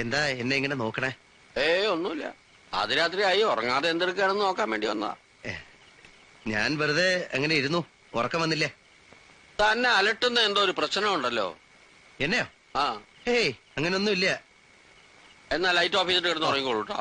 എന്താ എന്നെ ഇങ്ങനെ നോക്കണേ? ഒന്നുമില്ല. അതിരാത്രി ആയി, ഉറങ്ങാതെ എന്തെടുക്കാണെന്ന് നോക്കാൻ വേണ്ടി വന്നതാ. ഞാൻ വെറുതെ അങ്ങനെ ഇരുന്നു, ഉറക്കം വന്നില്ലേ? തന്നെ അലട്ടുന്ന എന്തോ ഒരു പ്രശ്നമുണ്ടല്ലോ. എന്നെയോ? ആ. അങ്ങനൊന്നും ഇല്ല. എന്നാ ലൈറ്റ് ഓഫ് ചെയ്തിട്ട് കിടന്ന് ഉറങ്ങിക്കോളൂ കേട്ടോ.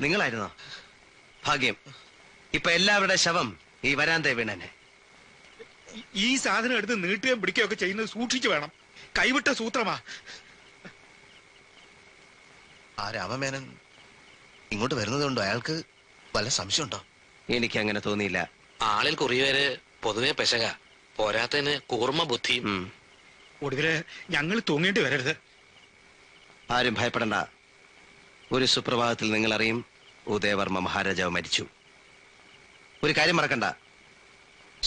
നിങ്ങളായിരുന്നോ? ഭാഗ്യം. ഇപ്പൊ എല്ലാവരുടെ ശവം ഈ വരാന്തേ വീണനെ. ഈ സാധനം എടുത്ത് നീട്ടുകയും പിടിക്കുകയും ഒക്കെ ചെയ്യുന്നത് സൂക്ഷിച്ചു വേണം. കൈവിട്ട സൂത്രമാ. ആ രാമമേനൻ ഇങ്ങോട്ട് വരുന്നതുകൊണ്ടോ അയാൾക്ക് വല്ല സംശയമുണ്ടോ? എനിക്ക് അങ്ങനെ തോന്നിയില്ല. ആളിൽ കുറിയേര് പൊതുവെ പെശക, പോരാത്തതിന് കൂർമ്മ ബുദ്ധിയും. ഒടുവില് ഞങ്ങൾ തൂങ്ങേണ്ടി വരരുത്. ആരും ഭയപ്പെടണ്ട. ഒരു സുപ്രഭാതത്തിൽ നിങ്ങൾ അറിയും ഉദയവർമ്മ മഹാരാജാവ് മരിച്ചു. ഒരു കാര്യം മറക്കണ്ട,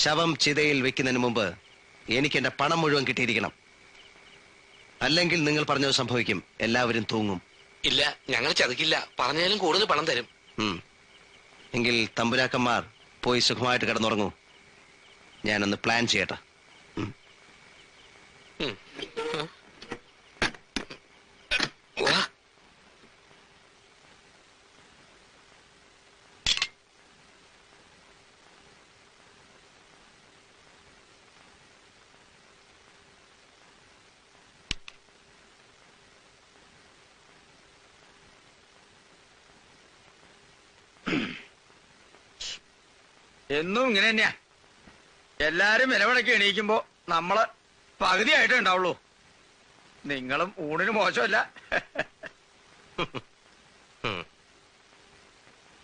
ശവം ചിതയിൽ വെക്കുന്നതിന് മുമ്പ് എനിക്ക് എന്റെ പണം മുഴുവൻ കിട്ടിയിരിക്കണം. അല്ലെങ്കിൽ നിങ്ങൾ പറഞ്ഞത് സംഭവിക്കും, എല്ലാവരും തൂങ്ങും. ഇല്ല, ഞങ്ങൾ ചതിക്കില്ല. പറഞ്ഞാലും കൂടുതൽ പണം തരും. എങ്കിൽ തമ്പുരാക്കന്മാർ പോയി സുഖമായിട്ട് കിടന്നുറങ്ങൂ. ഞാനൊന്ന് പ്ലാൻ ചെയ്യട്ടെ. എന്നും ഇങ്ങനെ തന്നെയാ. എല്ലാരും വിലവിളക്ക് എണീക്കുമ്പോ നമ്മള് പകുതിയായിട്ടേ ഉണ്ടാവുള്ളൂ. നിങ്ങളും ഊണിന് മോശമല്ല.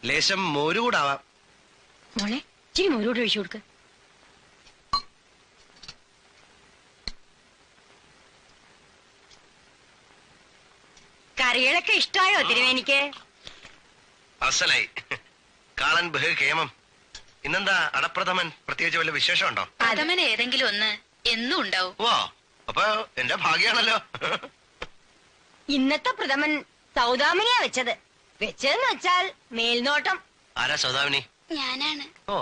ലേശം മോരുകൂടാവാം. മോളെ ഇച്ചിരി മോരോട് ഒഴിച്ചു കൊടുക്ക്. കറികളൊക്കെ ഇഷ്ടമായോ തിരുവേനിക്ക്? അസലായി. കാളൻ ബഹു കേമം. ഇന്നെന്താ അടപ്രഥമൻ? പ്രത്യേകിച്ച് വല്ല വിശേഷമുണ്ടോ? പ്രഥമൻ ഏതെങ്കിലും ഒന്ന് എന്നും ഉണ്ടാവും. ഓ, അപ്പൊ എന്റെ ഭാഗ്യാണല്ലോ. ഇന്നത്തെ പ്രഥമൻ സൗദാമിനിയാ വെച്ചത്. വെച്ചതെന്ന് വെച്ചാൽ മേൽനോട്ടം. ആരാ സൗദാമിനി? ഞാനാണ്. ഓ,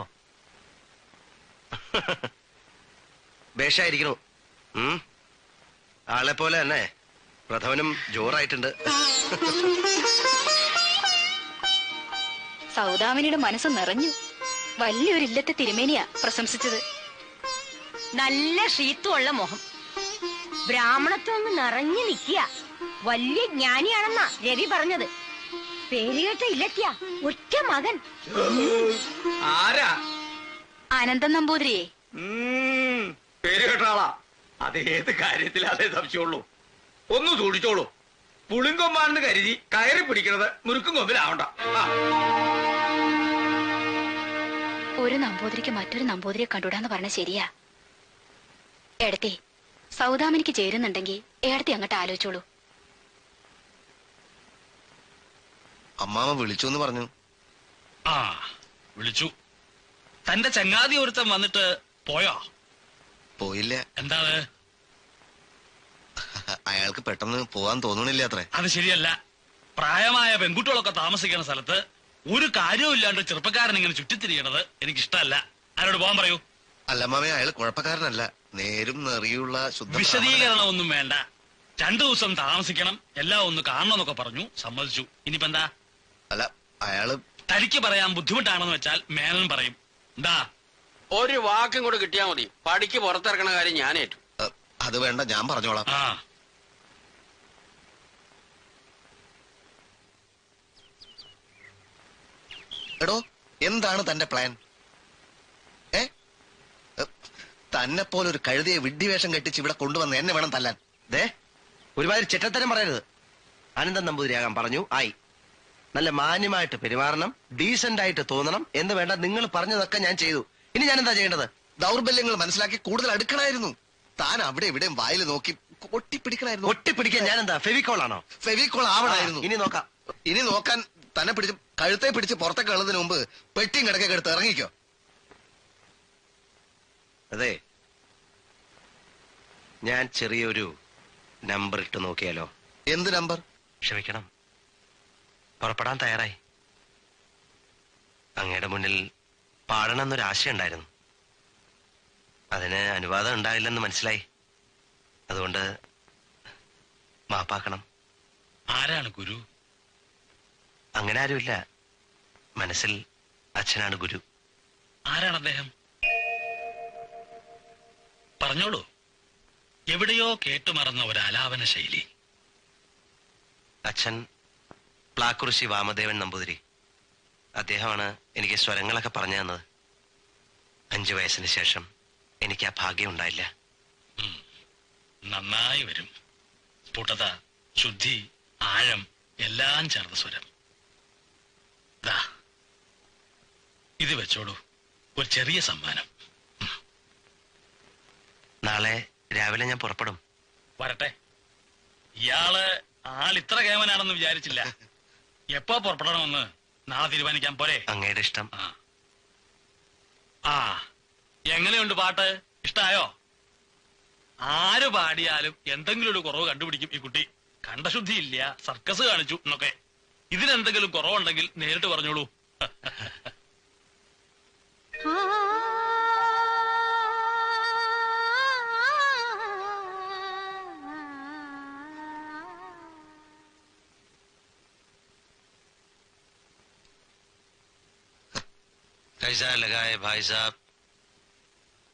ബേഷായിരിക്കണു. ആളെ പോലെ തന്നെ പ്രഥമനും ജോറായിട്ടുണ്ട്. സൗദാമിനിയുടെ മനസ്സ് നിറഞ്ഞു. വലിയൊരു ഇല്ലത്തെ തിരുമേനിയാ പ്രശംസിച്ചത്. നല്ല ഷീത്തുള്ള മുഖം, ബ്രാഹ്മണത്വം നിറഞ്ഞു നിൽക്കുക. വലിയ ജ്ഞാനിയാണെന്നാ രവി പറഞ്ഞത്. പേരുകേട്ട ഇല്ലത്തിയ ഒറ്റ മകൻ. ആരാ? അനന്തൻ നമ്പൂതിരിയെ. പേര് കേട്ട ആളാ. അതേത് കാര്യത്തിൽ അതേ സംശയമുള്ളൂ. ഒന്ന് സൂക്ഷിച്ചോളൂ. പുളിങ്കൊമ്പാണെന്ന് കരുതി കയറി പിടിക്കുന്നത് മുറുക്കും കൊമ്പിലാവണ്ട. ഒരു നമ്പൂതിരിക്ക് മറ്റൊരു നമ്പൂതിരിയെ കണ്ടുവിടാന്ന് പറഞ്ഞ ശരിയാ. ഏടത്തി, സൗദാമിനിക്ക് ചേരുന്നുണ്ടെങ്കിൽ ഏടത്തി അങ്ങോട്ട് ആലോചിച്ചോളൂ. അമ്മാമ വിളിച്ചു എന്ന് പറഞ്ഞു. ആ, വിളിച്ചു. തന്റെ ചങ്ങാതി ഒരുത്തൻ വന്നിട്ട് പോയോ? പോയില്ല. എന്താ? അയാൾക്ക് പെട്ടെന്ന് പോവാൻ തോന്നണില്ല അത്രേ. അത് ശരിയല്ല. പ്രായമായ പെൺകുട്ടികളൊക്കെ താമസിക്കുന്ന സ്ഥലത്ത് ഒരു കാര്യവും ഇല്ലാണ്ട് ചെറുപ്പക്കാരൻ ഇങ്ങനെ ചുറ്റിത്തിരിയണത് എനിക്കിഷ്ടമല്ല. ആരോട് പോകാൻ പറയൂ. അല്ല അമ്മാമേ, അയാൾ കുഴപ്പക്കാരനല്ല. നേരും നെറിയുള്ള ശുദ്ധ. വിശദീകരണം ഒന്നും വേണ്ട. 2 ദിവസം താമസിക്കണം, എല്ലാം ഒന്ന് കാണണമെന്നൊക്കെ പറഞ്ഞു. സമ്മതിച്ചു. ഇനിയിപ്പോ എന്താ? അല്ല, അയാള് തനിക്ക് പറയാൻ ബുദ്ധിമുട്ടാണെന്ന് വെച്ചാൽ മേനൻ പറയും. എന്താ? ഒരു വാക്കും കൂടെ കിട്ടിയാ മതി. പടിക്ക് പുറത്തിറക്കണ കാര്യം ഞാൻ ഏറ്റു. അത് വേണ്ട, ഞാൻ പറഞ്ഞോളാം. എടോ, എന്താണ് തന്റെ പ്ലാൻ? തന്നെ പോലെ ഒരു കഴുതിയെ വിഡ്ഢിവേഷം കെട്ടിച്ച് ഇവിടെ കൊണ്ടുവന്ന് എന്നെ വേണം തല്ലാൻ. ദേ, ഒരുമാതിരി ചെറ്റത്തരം പറയരുത്. അനന്തൻ നമ്പൂതിരിയാകാൻ പറഞ്ഞു, ആയി. നല്ല മാന്യമായിട്ട് പെരുമാറണം, ഡീസന്റ് ആയിട്ട് തോന്നണം എന്ന് വേണ്ട. നിങ്ങൾ പറഞ്ഞതൊക്കെ ഞാൻ ചെയ്തു. ഇനി ഞാൻ എന്താ ചെയ്യേണ്ടത്? ദൗർബല്യങ്ങൾ മനസ്സിലാക്കി കൂടുതൽ അടുക്കണമായിരുന്നു. താൻ അവിടെ ഇവിടെയും വായിൽ നോക്കി ഒട്ടിപ്പിടിക്കണമായിരുന്നു. ഒട്ടിപ്പിടിക്കാൻ ഞാൻ എന്താ ഫെവിക്കോൾ ആണോ? ഫെവിക്കോൾ ആവണമായിരുന്നു. ഇനി നോക്കാം. ഇനി നോക്കാൻ തന്നെ പിടിച്ച് കഴുത്തെ പിടിച്ച് പുറത്തേക്ക് ഉള്ളതിന് മുമ്പ് പെട്ടിയും കിടക്കൊക്കെ എടുത്ത് ഇറങ്ങിക്കോ. അതെ, ഞാൻ ചെറിയൊരു നമ്പർ ഇട്ട് നോക്കിയാലോ? എന്ത് നമ്പർ? ക്ഷമിക്കണം, പുറപ്പെടാൻ തയ്യാറായി. അങ്ങയുടെ മുന്നിൽ പാടണമെന്നൊരാശയുണ്ടായിരുന്നു. അതിന് അനുവാദം ഉണ്ടായില്ലെന്ന് മനസ്സിലായി. അതുകൊണ്ട് മാപ്പാക്കണം. ആരാണ് ഗുരു? അങ്ങനെ ആരുമില്ല. മനസ്സിൽ അച്ഛനാണ് ഗുരു. ആരാണ് അദ്ദേഹം? പറഞ്ഞോളൂ. എവിടെയോ കേട്ടുമറന്ന ഒരു ആലാപന ശൈലി. അച്ഛൻ പ്ലാക്കുറിശി വാമദേവൻ നമ്പൂതിരി. അദ്ദേഹമാണ് എനിക്ക് സ്വരങ്ങളൊക്കെ പറഞ്ഞു തന്നത്. 5 വയസ്സിന് ശേഷം എനിക്ക് ആ ഭാഗ്യം ഉണ്ടായില്ല. നന്നായി വരും. സ്ഫുടത, ശുദ്ധി, ആഴം എല്ലാം ചേർന്ന സ്വരം. ദാ ഇത് വെച്ചോളൂ, ഒരു ചെറിയ സമ്മാനം. നാളെ രാവിലെ ഞാൻ പുറപ്പെടും. വരട്ടെ. ഇയാള് ആളിത്ര കേമനാണെന്ന് വിചാരിച്ചില്ല. എപ്പോ പുറപ്പെടണമെന്ന് നാളെ തീരുമാനിക്കാൻ പോരെ? അങ്ങയുടെ ഇഷ്ടം. ആ, എങ്ങനെയുണ്ട് പാട്ട്? ഇഷ്ടായോ? ആര് പാടിയാലും എന്തെങ്കിലും ഒരു കുറവ് കണ്ടുപിടിക്കും ഈ കുട്ടി. കണ്ടശുദ്ധിയില്ല, സർക്കസ് കാണിച്ചു എന്നൊക്കെ. ഇതിനെന്തെങ്കിലും കുറവുണ്ടെങ്കിൽ നേരിട്ട് പറഞ്ഞോളൂ. कैसा लगा है भाई साहब?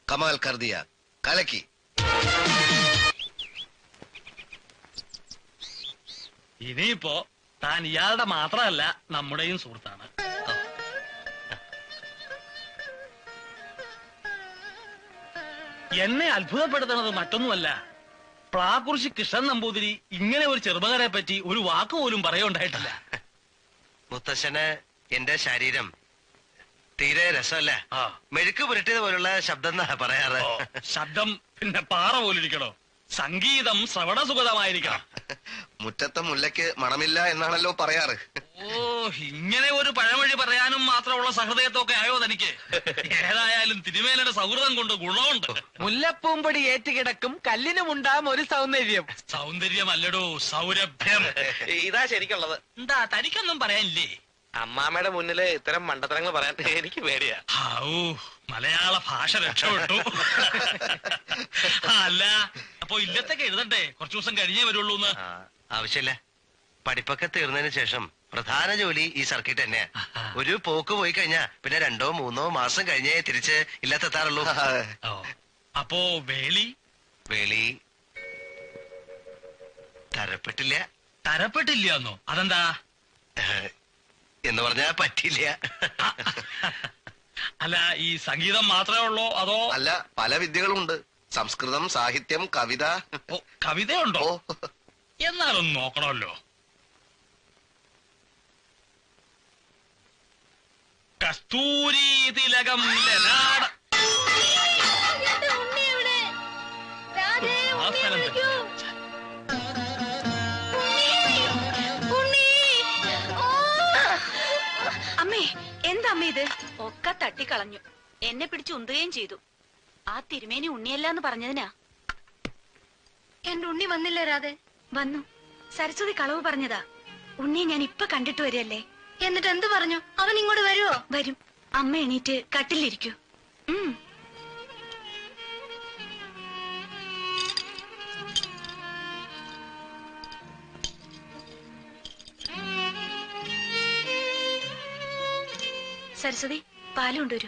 കമാൽ കർദിയ, കലക്കി. ഇനിയിപ്പോ താൻ ഇയാളുടെ മാത്രമല്ല നമ്മുടെയും സുഹൃത്താണ്. എന്നെ അത്ഭുതപ്പെടുത്തുന്നത് മറ്റൊന്നുമല്ല. പ്ലാക്കുറിശി കൃഷ്ണൻ നമ്പൂതിരി ഇങ്ങനെ ഒരു ചെറുപ്പക്കാരെ പറ്റി ഒരു വാക്ക് പോലും പറയുണ്ടായിട്ടില്ല. മുത്തശ്ശന് എന്റെ ശരീരം തീരെ രസമല്ല. മെഴുക്ക് പുരട്ടിയത് പോലുള്ള ശബ്ദം എന്നാ പറയാറ്. ശബ്ദം പിന്നെ പാറ പോലിരിക്കണോ? സംഗീതം ശ്രവണസുഗതമായിരിക്കണം. മുറ്റത്തെ മുല്ലയ്ക്ക് മണമില്ല എന്നാണല്ലോ പറയാറ്. ഓ, ഇങ്ങനെ ഒരു പഴമൊഴി പറയാനും മാത്രമുള്ള സഹൃദയത്തൊക്കെ ആയോ തനിക്ക്? ഏതായാലും തിരുമേനയുടെ സൗഹൃദം കൊണ്ട് ഗുണമുണ്ട്. മുല്ലപ്പൂമ്പൊടി ഏറ്റുകിടക്കും കല്ലിനുമുണ്ടാം ഒരു സൗന്ദര്യം. സൗന്ദര്യമല്ലടോ, സൗരഭ്യം. ഇതാ ശരിക്കുള്ളത്. എന്താ തനിക്കൊന്നും പറയാനില്ലേ? അമ്മാമ്മയുടെ മുന്നില് ഇത്തരം മണ്ടത്തരങ്ങൾ പറയാൻ എനിക്ക് പേടിയാ. ഔ, മലയാള ഭാഷ രക്ഷപ്പെട്ടു. അല്ല, അപ്പൊ ഇല്ലത്തൊക്കെ എഴുതണ്ടേ? കുറച്ചു ദിവസം കഴിഞ്ഞേ വരുള്ളൂ. ആവശ്യമില്ല. പഠിപ്പൊക്കെ തീർന്നതിന് ശേഷം പ്രധാന ജോലി ഈ സർക്കിട്ട് തന്നെയാ. ഒരു പോക്ക് പോയി കഴിഞ്ഞാ പിന്നെ 2-3 മാസം കഴിഞ്ഞേ തിരിച്ച് ഇല്ലത്തെത്താറുള്ളൂ. അപ്പോ വേളി വേളി തരപ്പെട്ടില്ല. തരപ്പെട്ടില്ലന്നോ? അതെന്താ? എന്ന് പറഞ്ഞാ പറ്റില്ല. അല്ല, ഈ സംഗീതം മാത്രമേ ഉള്ളോ അതോ? അല്ല, പല വിദ്യകളും ഉണ്ട്. സംസ്കൃതം, സാഹിത്യം, കവിത. ഓ, കവിതയുണ്ടോ? എന്നാലൊന്ന് നോക്കണമല്ലോ. കസ്തൂരി തിലകം ലലാട. അമ്മേ, എന്താ അമ്മ ഇത്? ഒക്കെ തട്ടിക്കളഞ്ഞു. എന്നെ പിടിച്ച് ഉന്തുകയും ചെയ്തു. ആ തിരുമേനി ഉണ്ണിയല്ലാന്ന് പറഞ്ഞതിനാ. എന്റെ ഉണ്ണി വന്നില്ല രാധേ? വന്നു. സരസ്വതി കളവ് പറഞ്ഞതാ. ഉണ്ണിയെ ഞാൻ ഇപ്പൊ കണ്ടിട്ട് വരികയല്ലേ. എന്നിട്ട് എന്ത് പറഞ്ഞു? അവൻ ഇങ്ങോട്ട് വരുവോ? വരും. അമ്മ എണീറ്റ് കട്ടിലിരിക്കൂ. സരസ്വതി, പാല് കൊണ്ടുവരൂ.